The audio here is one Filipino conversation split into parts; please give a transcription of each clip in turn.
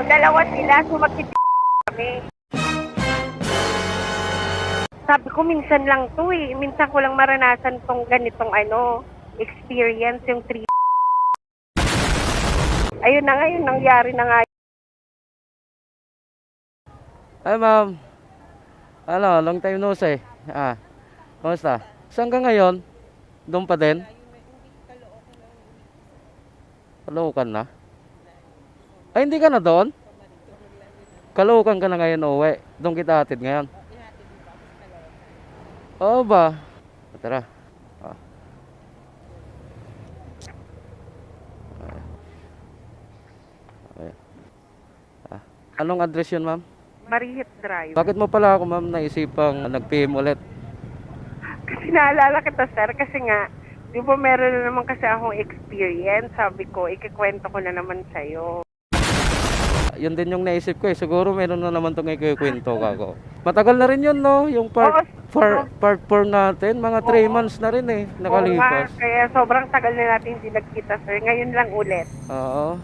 dalawa sila, sumakit kami. Sabi ko, minsan lang to eh. Minsan ko lang maranasan tong ganitong experience, yung 3. Ayun na nga, yun nangyari na nga. Ay ma'am, long time no see. Kamusta? Saan ka ngayon? Doon pa din? Caloocan na? Ay, hindi ka na doon? Caloocan ka na ngayon uwi. Doon kita hatid ngayon. Oo ba? Tara. Anong address yun, ma'am? Marihit Drive. Bakit mo pala ako, ma'am, naisipang nag-PM ulit? Kasi naalala kita, sir, kasi nga, di ba meron na naman kasi akong experience. Sabi ko, ikikwento ko na naman sa'yo. Yun din yung naisip ko eh. Siguro meron na naman itong ikikwento ka ko. Matagal na rin yun, no? Yung part 4 natin. Mga 3 months na rin eh. Nakalipas. Oo nga, kaya sobrang tagal na natin hindi nagkita, sir. Ngayon lang ulit. Oo.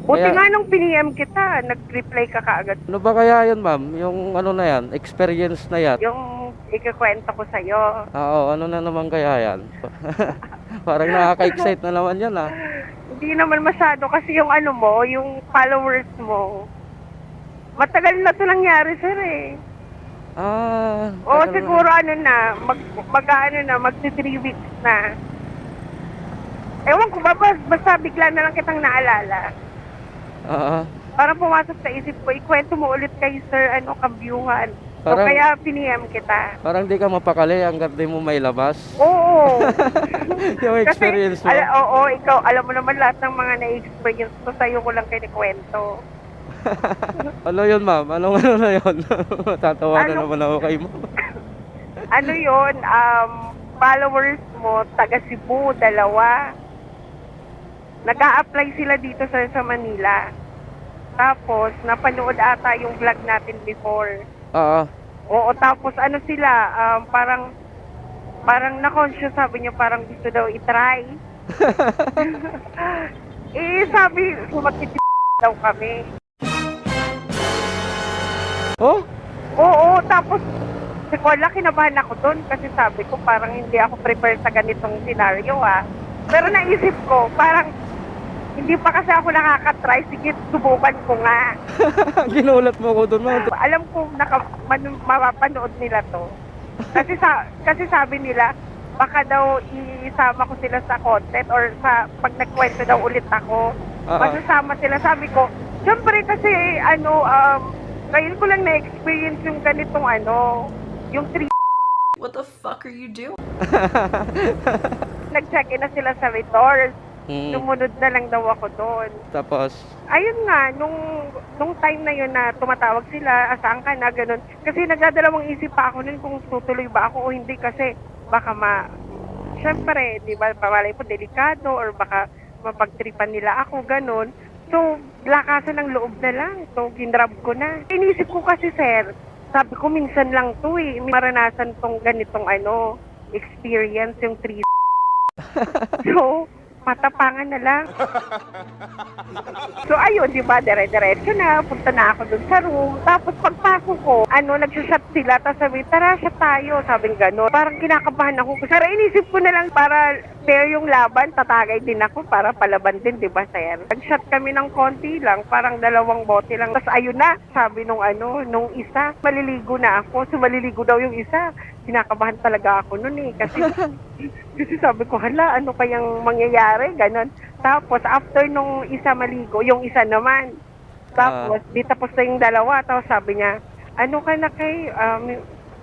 Buti Kaya- nga nung piniem kita, nag-reply ka kaagad. Ano ba kaya yun, ma'am? Yung ano na yan? Experience na yan? Yung ikikwento ko sa'yo. Oo, ano na naman kaya yan? Parang nakaka-excite na naman yan, ah. Hindi naman masyado kasi yung yung followers mo. Matagal na to nangyari, sir eh. Oo, tagal siguro na. magti 3 weeks na. Ewan ko ba, basta bigla na lang kitang naalala. Oo. Parang pumasok sa isip ko, ikwento mo ulit kay sir, kambyuhan. So, Parang- kaya piniem kita. Parang di ka mapakali hanggang di mo may labas. Oo. Yung experience mo. Oo, ikaw, alam mo naman lahat ng mga na-experience ko, sa'yo ko lang kinikwento. Ano yun, ma'am? Ano na yun? Tatawa na Ano? naman ako kay mo. Ano yun, followers mo, taga Cebu, 2. Nag-a-apply sila dito sa Manila. Tapos, napanood ata yung vlog natin before. Oo. Oo, tapos sila, parang na-conscious, sabi niya, parang gusto daw i-try. Sabi, sumakit daw kami. Oh? Oo, tapos, wala, kinabahan ako doon kasi sabi ko, parang hindi ako prepare sa ganitong scenario, Pero naisip ko, parang, hindi pa kasi ako nakaka-try, sige, subukan ko nga. Ginulat mo ko doon, ma'am. Alam ko mapapanood nila to. Kasi sabi nila, baka daw isama ko sila sa content or sa pag nagkwento daw ulit ako. Masasama sila. Sabi ko, syempre kasi ngayon ko lang na-experience yung ganitong yung 3. What the fuck are you doing? Nag-check-in na sila sa resort. Sumunod na lang daw ako doon. Tapos, Ayun nga, nung time na yun na tumatawag sila, asaan ka na, ganun. Kasi nagdadalawang isip pa ako nun kung tutuloy ba ako o hindi kasi baka syempre, di ba, pamalay po, delikado or baka mapagtripan nila ako, ganun. So, lakasan ng loob na lang. So, ginrab ko na. Inisip ko kasi, sir, sabi ko, minsan lang to eh. Maranasan tong ganitong experience, yung 3. So, matapangan na lang. So ayun, di ba, dire-diretso na, punta na ako dun sa room. Tapos pagpasok ko, nagsushot sila, tapos sabi, tara, shot tayo, sabing gano'n. Parang kinakabahan ako. Pero inisip ko na lang para fair yung laban, tatagay din ako para palaban din, di ba, sir? Nag-shot kami ng konti lang, parang 2 bote lang. Tapos ayun na, sabi nung isa, maliligo na ako. So maliligo daw yung isa. Kinakabahan talaga ako nun eh. Kasi sabi ko, hala, ano kayang mangyayari? Ganon. Tapos, after nung isa maligo, yung isa naman. Tapos, di tapos na yung 2. Tapos sabi niya, ano ka na kay,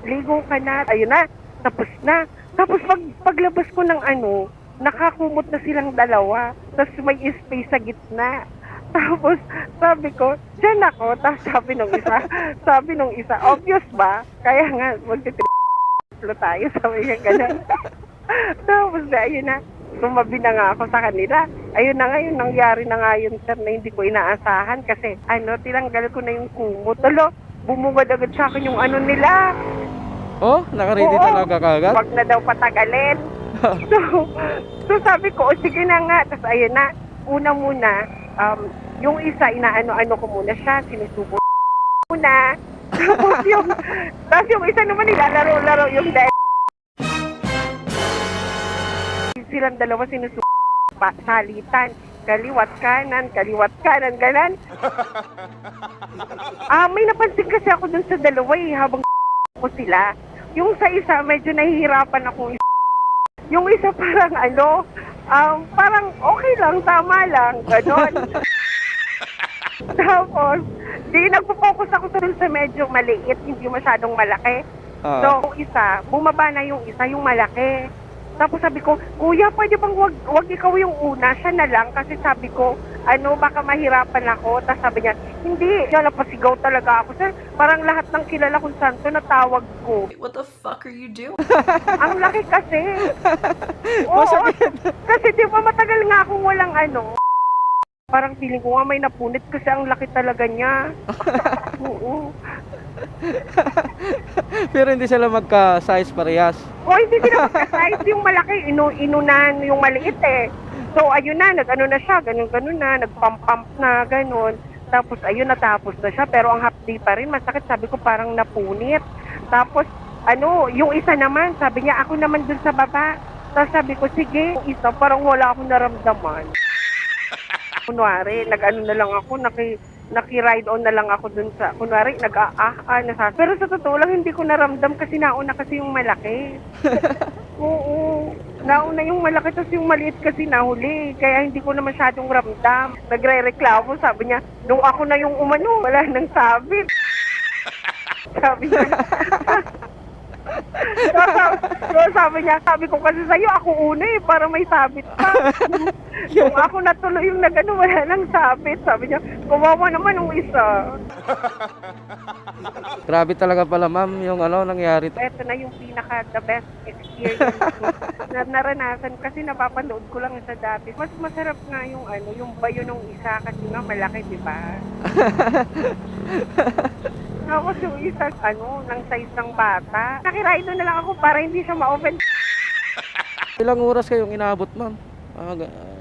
ligo ka na. Ayun na, tapos na. Tapos, paglabas ko ng nakakumot na silang 2. Tapos, may space sa gitna. Tapos, sabi ko, dyan ako. Tapos, sabi nung isa, obvious ba? Kaya nga, tayo, sabi niya gano'n. Tapos ayun na, tumabi na nga ako sa kanila. Ayun na nga, yung nangyari na nga yun, sir, na hindi ko inaasahan kasi tinanggal ko na yung kumot. Bumungad agad sa akin yung nila. oh, nakaready talaga kagad? Wag na daw patagalin. so sabi ko, sige na nga. Tapos ayun na, una muna, Yung isa, inaano-ano ko muna siya, sinusubo muna. Tapos yung isa naman nilalaro-laro yung dahil. Silang dalawa sinusubo, salitan. Kaliwat kanan, ganan. May napansin kasi ako dun sa dalawa habang ko sila. Yung sa isa, medyo nahihirapan ako. Yung isa parang parang okay lang, tama lang, gano'n. Tapos, nagpo-focus ako sa medyo maliit, hindi masyadong malaki. So, yung isa, bumaba na yung isa, yung malaki. Tapos sabi ko, kuya, pwede bang wag ikaw yung una, siya na lang. Kasi sabi ko, baka mahirapan ako. Tapos sabi niya, hindi, siya napasigaw talaga ako. Sir, parang lahat ng kilala kong santo natawag ko. What the fuck are you doing? Ang laki kasi. Oo, kasi di ba matagal nga akong walang Parang feeling ko nga may napunit kasi ang laki talaga niya. Oo. Pero hindi sila magka-size parehas. O hindi sila magka-size, yung malaki, inunan yung maliit eh. So ayun na, nag-ano na siya, ganun na, nag-pump na, ganun. Tapos ayun, natapos na siya, pero ang half day pa rin, masakit, sabi ko parang napunit. Tapos yung isa naman, sabi niya, ako naman dun sa baba. Tapos sabi ko, sige, yung isa, parang wala akong naramdaman. Kunwari, nag-ano na lang ako, naki-ride on na lang ako dun sa, kunwari, pero sa totoo lang, hindi ko naramdam kasi nauna kasi yung malaki. Oo, nauna yung malaki, tapos yung maliit kasi nahuli, kaya hindi ko na masyadong ramdam. Nagre-reklamo, sabi niya, nung ako na yung umano, wala nang sabit. Sabi niya. So, sabi ko kasi sa'yo, ako una para may sabit pa. Kung ako natuloy yung wala nang sabit. Sabi niya, kumawa naman yung isa. Grabe talaga pala, ma'am, yung nangyari. Ito na yung the best experience ko na naranasan kasi napapanood ko lang sa dati. Mas masarap nga yung bayo ng isa kasi nga malaki, di ba? Tapos yung isa, ng size ng bata. Nakiride na lang ako para hindi siya ma-open. Ilang oras kayong inaabot, ma'am?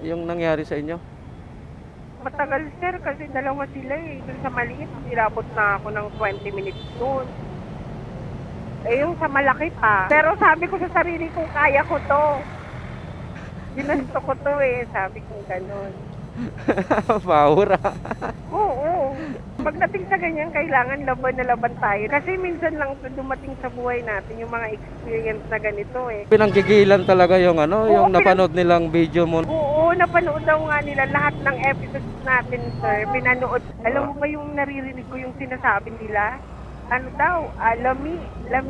Yung nangyari sa inyo? Matagal, sir, kasi dalawa sila eh. Dun sa maliit, inabot na ako ng 20 minutes dun. Yung sa malaki pa. Pero sabi ko sa sarili ko, kaya ko to. Ginanto ko to eh. Sabi ko gano'n. Power. Oo. Pagdating sa ganyan, kailangan laban na laban tayo. Kasi minsan lang ito dumating sa buhay natin yung mga experience na ganito eh. Pinanggigilan talaga yung yung napanood nilang video mo. Oo, napanood daw nga nila lahat ng episodes natin, sir. Pinanood. Alam mo ba yung naririnig ko yung sinasabi nila? Lami.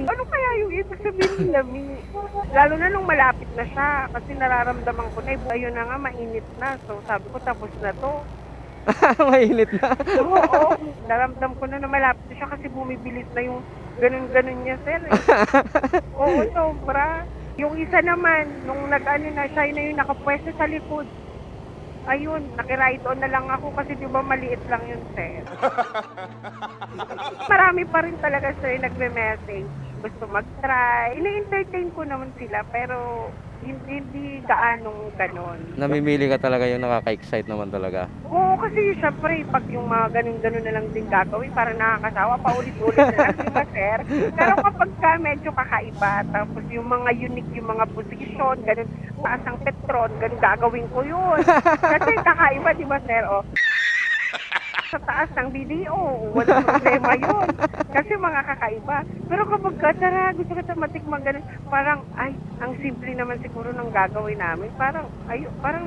Ano kaya yung ibig sabihin ng lami? Lalo na nung malapit na siya. Kasi nararamdaman ko na, ayun na nga, mainit na. So sabi ko, tapos na to. Mainit na. Oo, naramdam ko na malapit na siya kasi bumibilis na yung ganun-ganun niya, sir. Oo, sobra. Yung isa naman, nung nag-ano na, siya na yung nakapwesto sa likod. Ayun, nakiride on na lang ako kasi di ba maliit lang yun, sir. Marami pa rin talaga, sir, nagme-message. Gusto mag-try. Ina-entertain ko naman sila, pero hindi gaanong ganon. Namimili ka talaga yung nakaka-excite naman talaga. Oo, kasi syempre, pag yung mga ganun-ganun na lang din gagawin, parang nakakasawa, paulit-ulit na lang, di ba, sir? Pero kapag medyo kakaiba, tapos yung mga unique, yung mga position, ganun, taas ng petron, ganun gagawin ko yun. Kasi kakaiba, di ba, sir? O, sa taas ng video, walang problema yun. Kasi mga kakaiba. Pero kapag tara, gusto kita matikman ganun, parang, ang simple naman siguro ng gagawin namin. Parang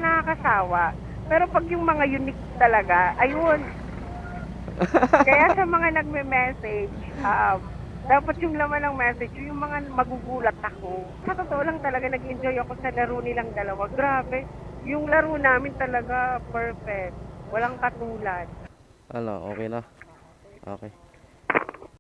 nakakasawa. Pero pag yung mga unique talaga, ayun. Kaya sa mga nagme-message, dapat yung laman ng message, yung mga magugulat ako. Sa totoo lang talaga, nag-enjoy ako sa laro nilang dalawa. Grabe. Yung laro namin talaga perfect. Walang katulad. Okay na? Okay.